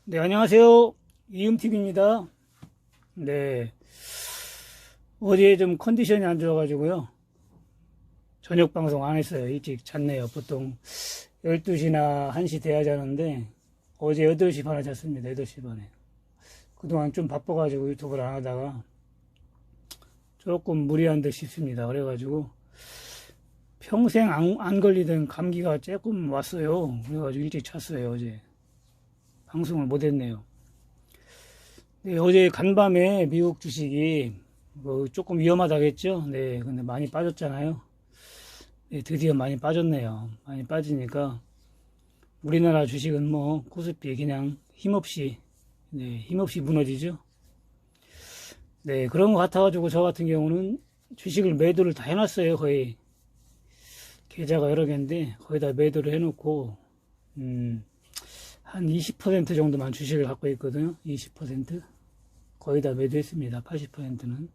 네, 안녕하세요. 이음TV입니다. 네, 어제 좀 컨디션이 안 좋아가지고요. 저녁 방송 안 했어요. 일찍 잤네요. 보통 12시나 1시 돼야 자는데, 어제 8시 반에 잤습니다. 8시 반에. 그동안 좀 바빠가지고 유튜브를 안 하다가 조금 무리한 듯 싶습니다. 그래가지고 평생 안 걸리던 감기가 조금 왔어요. 그래가지고 일찍 잤어요. 어제. 방송을 못 했네요. 네, 어제 간밤에 미국 주식이 뭐 조금 위험하다겠죠? 네, 근데 많이 빠졌잖아요. 네, 드디어 많이 빠졌네요. 많이 빠지니까 우리나라 주식은 뭐 코스피 그냥 힘없이 네, 힘없이 무너지죠. 네, 그런 것 같아가지고 저 같은 경우는 주식을 매도를 다 해놨어요. 거의 계좌가 여러 개인데 거의 다 매도를 해놓고 한 20% 정도만 주식을 갖고 있거든요. 20%. 거의 다 매도했습니다. 80%는.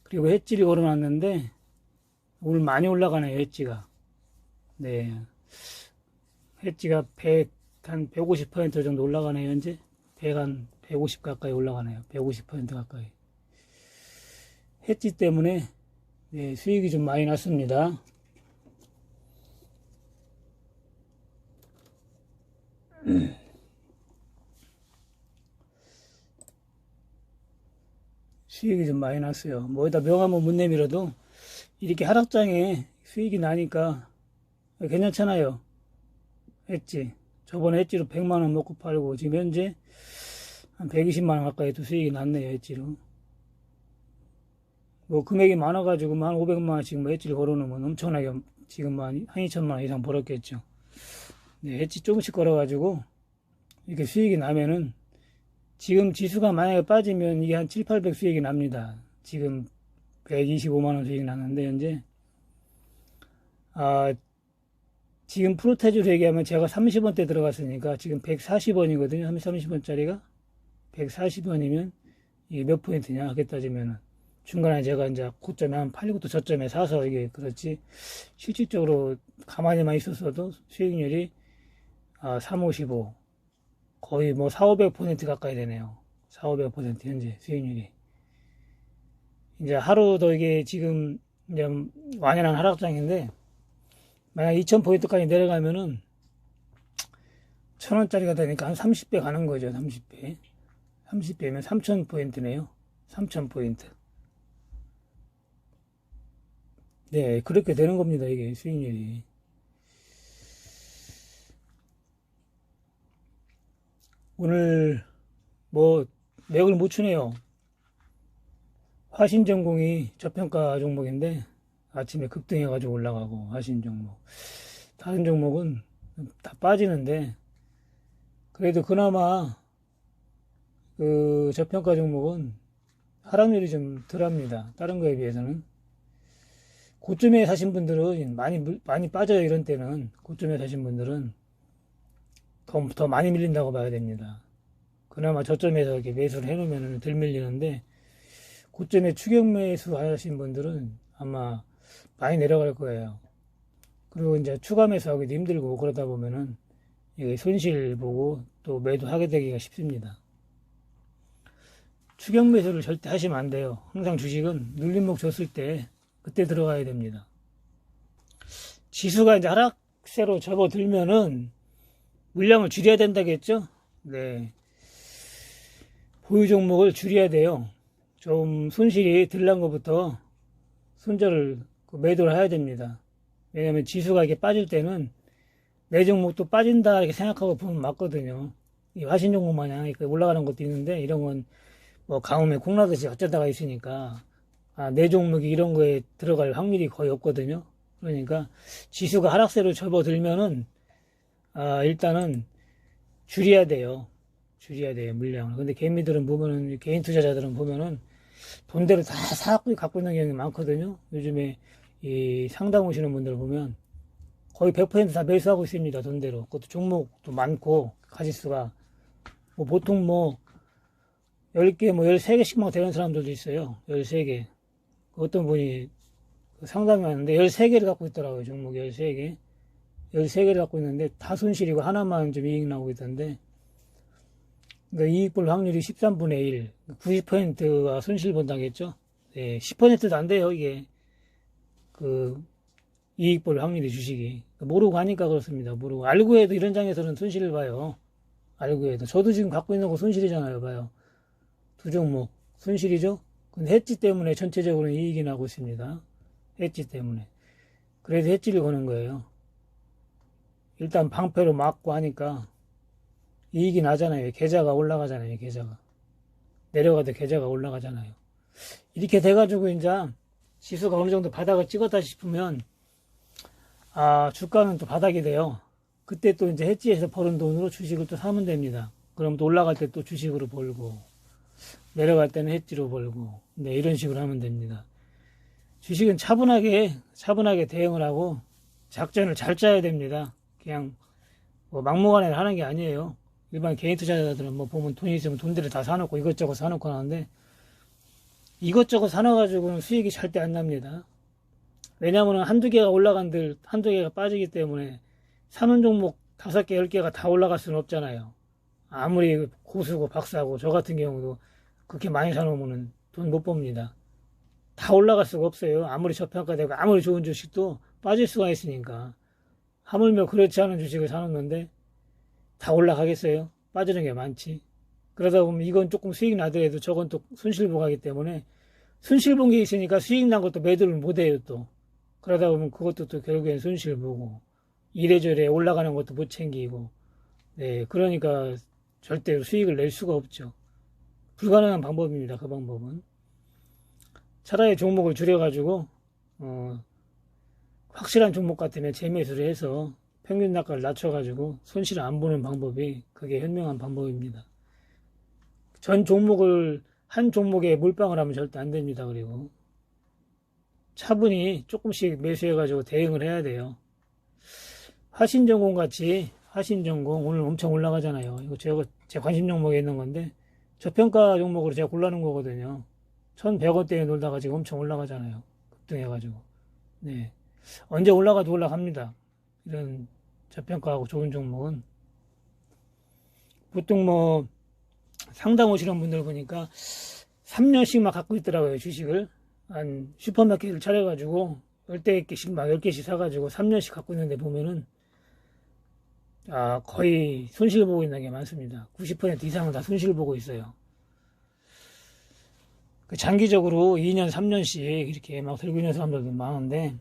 그리고 엣지를 걸어놨는데 오늘 많이 올라가네요. 엣지가. 네. 엣지가 100, 한 150% 정도 올라가네요. 현재 100, 한 150 가까이 올라가네요. 150% 가까이. 엣지 때문에 네, 수익이 좀 많이 났습니다. 수익이 좀 많이 났어요. 뭐에다 명함은 못 내밀어도 이렇게 하락장에 수익이 나니까 괜찮잖아요. 엣지. 저번에 엣지로 100만원 먹고 팔고 지금 현재 한 120만원 가까이 또 수익이 났네요. 엣지로. 뭐 금액이 많아가지고 한 500만원씩 뭐 엣지를 걸어놓으면 엄청나게 지금 한 2천만원 이상 벌었겠죠. 네, 엣지 조금씩 걸어가지고 이렇게 수익이 나면은 지금 지수가 만약에 빠지면 이게 한 7, 800 수익이 납니다. 지금 125만원 수익이 났는데 현재 지금 프로테주로 얘기하면 제가 30원대 들어갔으니까 지금 140원이거든요. 30원짜리가 140원이면 이게 몇 포인트냐 하게 따지면은 중간에 제가 이제 고점에 한 팔리고 또 저점에 사서 이게 그렇지 실질적으로 가만히만 있었어도 수익률이 355 거의 뭐 4, 500% 가까이 되네요. 4, 500% 현재 수익률이. 이제 하루도 이게 지금 이제 완연한 하락장인데 만약 2000포인트까지 내려가면은 1000원짜리가 되니까 한 30배 가는 거죠. 30배. 30배면 3000포인트네요. 3000포인트. 네, 그렇게 되는 겁니다. 이게 수익률이. 오늘 뭐 맥을 못 추네요. 화신전공이 저평가 종목인데 아침에 급등해가지고 올라가고 화신 종목. 다른 종목은 다 빠지는데 그래도 그나마 그 저평가 종목은 하락률이 좀 덜합니다. 다른 거에 비해서는. 고점에 사신 분들은 많이 빠져요. 이런 때는 고점에 사신 분들은 더 많이 밀린다고 봐야 됩니다. 그나마 저점에서 이렇게 매수를 해놓으면 덜 밀리는데 고점에 추격 매수 하신 분들은 아마 많이 내려갈 거예요. 그리고 이제 추가 매수하기도 힘들고 그러다 보면은 이게 손실 보고 또 매도하게 되기가 쉽습니다. 추격 매수를 절대 하시면 안 돼요. 항상 주식은 눌림목 줬을 때 그때 들어가야 됩니다. 지수가 이제 하락세로 접어들면은 물량을 줄여야 된다겠죠? 네. 보유 종목을 줄여야 돼요. 좀 손실이 덜 난 것부터 손절을 매도를 해야 됩니다. 왜냐면 지수가 이렇게 빠질 때는 내 종목도 빠진다 이렇게 생각하고 보면 맞거든요. 이 화신 종목 마냥 이렇게 올라가는 것도 있는데 이런 건 뭐 가뭄에 콩나듯이 어쩌다가 있으니까 내 종목이 이런 거에 들어갈 확률이 거의 없거든요. 그러니까 지수가 하락세로 접어들면은 일단은 줄여야 돼요. 줄여야 돼요, 물량을. 근데 개미들은 보면은, 개인 투자자들은 보면은, 돈대로 다 사갖고 갖고 있는 경우가 많거든요. 요즘에 이 상담 오시는 분들 보면 거의 100%다 매수하고 있습니다, 돈대로. 그것도 종목도 많고, 가지수가. 뭐 보통 뭐, 10개, 뭐 13개씩만 되는 사람들도 있어요. 13개. 어떤 분이 상담이 왔는데 13개를 갖고 있더라고요, 종목 13개. 13개를 갖고 있는데 다 손실이고 하나만 좀 이익 나오고 있던데 그러니까 이익 볼 확률이 13분의 1, 90%가 손실 본다겠죠. 네, 10%도 안 돼요, 이게. 그, 이익 볼 확률이 주식이. 모르고 하니까 그렇습니다. 모르고. 알고 해도 이런 장에서는 손실을 봐요. 알고 해도. 저도 지금 갖고 있는 거 손실이잖아요, 봐요. 두 종목. 손실이죠? 근데 해지 때문에 전체적으로는 이익이 나고 있습니다. 해지 때문에. 그래서 해지를 거는 거예요. 일단 방패로 막고 하니까 이익이 나잖아요. 계좌가 올라가잖아요. 계좌가. 내려가도 계좌가 올라가잖아요. 이렇게 돼가지고 이제 지수가 어느 정도 바닥을 찍었다 싶으면 주가는 또 바닥이 돼요. 그때 또 이제 해지해서 벌은 돈으로 주식을 또 사면 됩니다. 그럼 또 올라갈 때 또 주식으로 벌고 내려갈 때는 해지로 벌고 네, 이런 식으로 하면 됩니다. 주식은 차분하게 대응을 하고 작전을 잘 짜야 됩니다. 그냥 뭐 막무가내로 하는 게 아니에요. 일반 개인 투자자들은 뭐 보면 돈이 있으면 돈들을 다 사놓고 이것저것 사놓고 하는데 이것저것 사놔가지고는 수익이 절대 안 납니다. 왜냐하면 한두 개가 올라간들 한두 개가 빠지기 때문에 사는 종목 5개, 10개가 다 올라갈 수는 없잖아요. 아무리 고수고 박사고 저 같은 경우도 그렇게 많이 사놓으면 돈 못 법니다. 다 올라갈 수가 없어요. 아무리 저평가되고 아무리 좋은 주식도 빠질 수가 있으니까. 하물며 그렇지 않은 주식을 사놓는데 다 올라가겠어요? 빠지는 게 많지. 그러다 보면 이건 조금 수익 나더라도 저건 또 손실보가기 때문에 손실 본 게 있으니까 수익 난 것도 매도를 못 해요 또. 그러다 보면 그것도 또 결국엔 손실 보고 이래저래 올라가는 것도 못 챙기고 네 그러니까 절대로 수익을 낼 수가 없죠. 불가능한 방법입니다. 그 방법은. 차라리 종목을 줄여가지고 확실한 종목 같으면 재매수를 해서 평균 단가를 낮춰가지고 손실을 안 보는 방법이 그게 현명한 방법입니다. 전 종목을 한 종목에 몰빵을 하면 절대 안 됩니다. 그리고 차분히 조금씩 매수해가지고 대응을 해야 돼요. 화신전공 같이 화신전공 오늘 엄청 올라가잖아요. 이거 제 관심 종목에 있는 건데 저평가 종목으로 제가 골라놓은 거거든요. 1100원대에 놀다가 지금 엄청 올라가잖아요. 급등해가지고. 네. 언제 올라가도 올라갑니다. 이런 저평가하고 좋은 종목은. 보통 뭐 상담 오시는 분들 보니까 3년씩만 갖고 있더라고요. 주식을. 한 슈퍼마켓을 차려가지고 10개씩 막 10개씩 사가지고 3년씩 갖고 있는데 보면은 거의 손실 보고 있는 게 많습니다. 90% 이상은 다 손실 보고 있어요. 장기적으로 2년, 3년씩 이렇게 막 들고 있는 사람들도 많은데,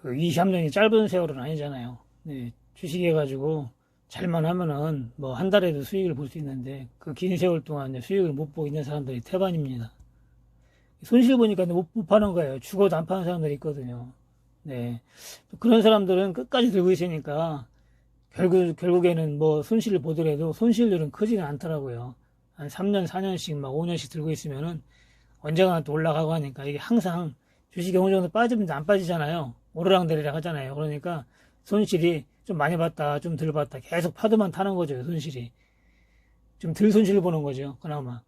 2, 3년이 짧은 세월은 아니잖아요. 네, 주식해가지고 잘만 하면은 뭐 한 달에도 수익을 볼 수 있는데, 그 긴 세월 동안 수익을 못 보고 있는 사람들이 태반입니다. 손실 보니까 못 파는 거예요. 죽어도 안 파는 사람들이 있거든요. 네. 그런 사람들은 끝까지 들고 있으니까, 결국에는 뭐 손실을 보더라도 손실률은 크지는 않더라고요. 한 3년, 4년씩 막 5년씩 들고 있으면은 언젠가 또 올라가고 하니까 이게 항상 주식이 어느 정도 빠지면 안 빠지잖아요. 오르락내리락 하잖아요. 그러니까 손실이 좀 많이 봤다, 좀 덜 봤다. 계속 파도만 타는 거죠, 손실이. 좀 덜 손실 보는 거죠, 그나마.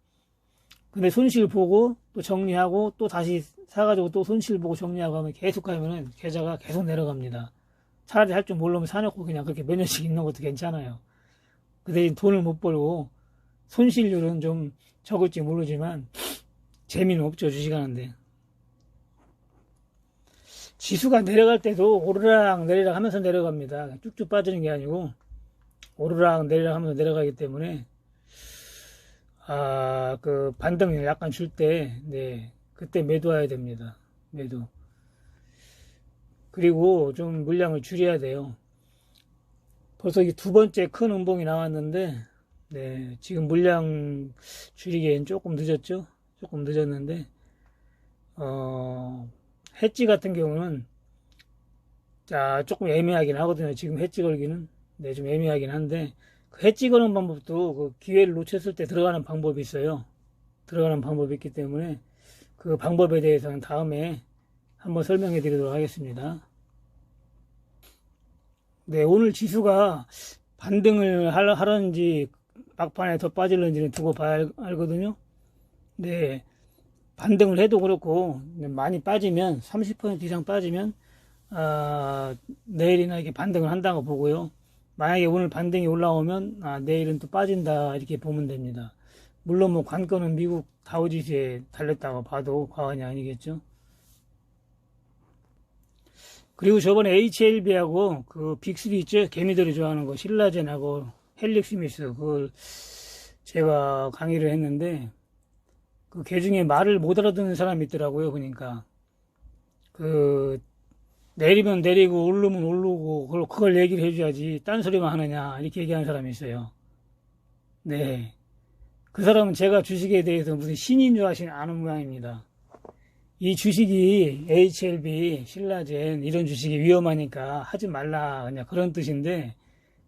근데 손실 보고 또 정리하고 또 다시 사가지고 또 손실 보고 정리하고 하면 계속 가면은 계좌가 계속 내려갑니다. 차라리 할 줄 모르면 사놓고 그냥 그렇게 몇 년씩 있는 것도 괜찮아요. 그 대신 돈을 못 벌고 손실률은 좀 적을지 모르지만 재미는 없죠, 주식하는데. 지수가 내려갈 때도 오르락 내리락 하면서 내려갑니다. 쭉쭉 빠지는 게 아니고 오르락 내리락 하면서 내려가기 때문에 그 반등을 약간 줄 때, 네, 그때 매도해야 됩니다. 매도. 그리고 좀 물량을 줄여야 돼요. 벌써 이 두 번째 큰 음봉이 나왔는데, 네, 지금 물량 줄이기엔 조금 늦었죠? 조금 늦었는데, 해지 같은 경우는, 조금 애매하긴 하거든요. 지금 해지 걸기는. 네, 좀 애매하긴 한데, 그 해지 거는 방법도 그 기회를 놓쳤을 때 들어가는 방법이 있어요. 들어가는 방법이 있기 때문에, 그 방법에 대해서는 다음에 한번 설명해 드리도록 하겠습니다. 네, 오늘 지수가 반등을 하는지 막판에 더 빠질는지는 두고 봐야 알거든요. 네, 반등을 해도 그렇고 많이 빠지면 30% 이상 빠지면 내일이나 이렇게 반등을 한다고 보고요. 만약에 오늘 반등이 올라오면 내일은 또 빠진다 이렇게 보면 됩니다. 물론 뭐 관건은 미국 다우지수에 달렸다고 봐도 과언이 아니겠죠. 그리고 저번에 HLB하고 그 빅3 있죠? 개미들이 좋아하는 거 신라젠하고 헬릭스미스 그걸 제가 강의를 했는데 그 개 중에 말을 못 알아듣는 사람이 있더라고요. 보니까 그 내리면 내리고 오르면 오르고 그걸 얘기를 해줘야지 딴소리만 하느냐 이렇게 얘기하는 사람이 있어요. 네, 그 사람은 제가 주식에 대해서 무슨 신인 줄 아는 모양입니다. 이 주식이 HLB, 신라젠 이런 주식이 위험하니까 하지 말라 그냥 그런 뜻인데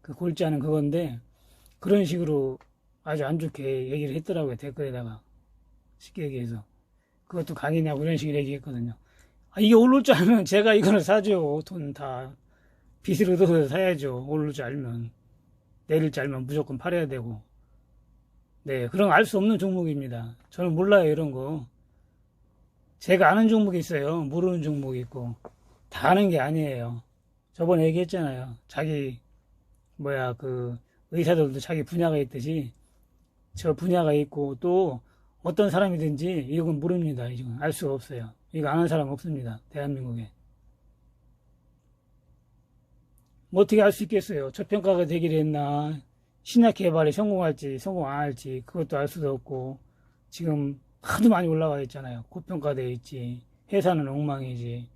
그 골자는 그건데 그런 식으로 아주 안 좋게 얘기를 했더라고요. 댓글에다가 쉽게 얘기해서 그것도 강의냐고 이런 식으로 얘기했거든요. 이게 오를 줄 알면 제가 이거를 사죠. 돈 다 빚을 얻어서 사야죠. 오를 줄 알면. 내릴 줄 알면 무조건 팔아야 되고. 네, 그런 알 수 없는 종목입니다. 저는 몰라요, 이런 거. 제가 아는 종목이 있어요. 모르는 종목이 있고. 다 아는 게 아니에요. 저번에 얘기했잖아요. 자기, 그, 의사들도 자기 분야가 있듯이, 저 분야가 있고, 또, 어떤 사람이든지, 이건 모릅니다. 이건 알 수가 없어요. 이거 아는 사람 없습니다. 대한민국에. 뭐 어떻게 알 수 있겠어요? 저평가가 되기를 했나, 신약 개발에 성공할지, 성공 안 할지, 그것도 알 수도 없고, 지금 하도 많이 올라와 있잖아요. 고평가되어 있지. 회사는 엉망이지.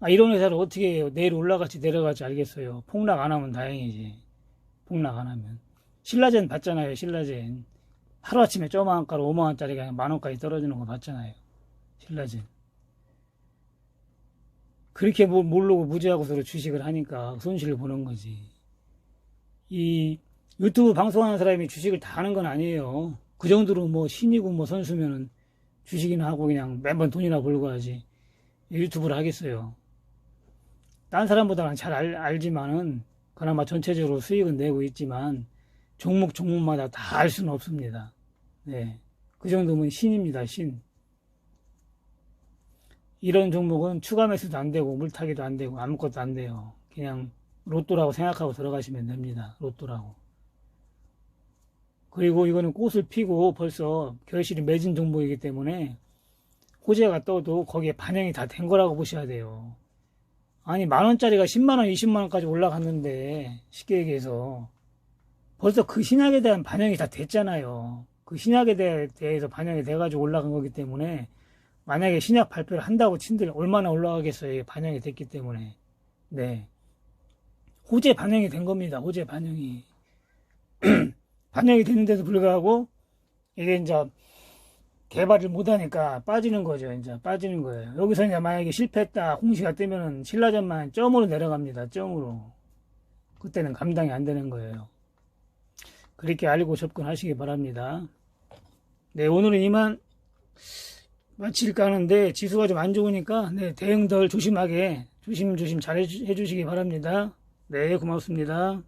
이런 회사를 어떻게 해요? 내일 올라갈지 내려갈지 알겠어요. 폭락 안 하면 다행이지. 폭락 안 하면. 신라젠 봤잖아요, 신라젠. 하루아침에 조그마한 가로 5만원짜리가 10,000원까지 떨어지는 거 봤잖아요. 신라젠. 그렇게 모르고 무지하고 서로 주식을 하니까 손실을 보는 거지. 이 유튜브 방송하는 사람이 주식을 다 하는 건 아니에요. 그 정도로 뭐 신이고 뭐 선수면은 주식이나 하고 그냥 매번 돈이나 벌고 하지. 유튜브를 하겠어요. 딴 사람보다는 잘 알지만은 그나마 전체적으로 수익은 내고 있지만 종목마다 다 알 수는 없습니다. 네. 그 정도면 신입니다, 신. 이런 종목은 추가 매수도 안 되고 물타기도 안 되고 아무것도 안 돼요. 그냥 로또라고 생각하고 들어가시면 됩니다. 로또라고. 그리고 이거는 꽃을 피고 벌써 결실이 맺은 종목이기 때문에 호재가 떠도 거기에 반영이 다 된 거라고 보셔야 돼요. 아니 10,000원짜리가 10만원, 20만원까지 올라갔는데 쉽게 얘기해서 벌써 그 신약에 대한 반영이 다 됐잖아요. 그 신약에 대해서 반영이 돼가지고 올라간 거기 때문에 만약에 신약 발표를 한다고 친들 얼마나 올라가겠어요. 반영이 됐기 때문에. 네. 호재 반영이 된 겁니다. 호재 반영이. 반영이 됐는데도 불구하고 이게 이제 개발을 못하니까 빠지는 거죠. 이제 빠지는 거예요. 여기서 이제 만약에 실패했다, 홍시가 뜨면은 신라젠만 점으로 내려갑니다. 점으로. 그때는 감당이 안 되는 거예요. 그렇게 알고 접근하시기 바랍니다. 네, 오늘은 이만 마칠까 하는데 지수가 좀 안 좋으니까 네, 대응들 조심하게 조심조심 잘 해주시기 바랍니다. 네, 고맙습니다.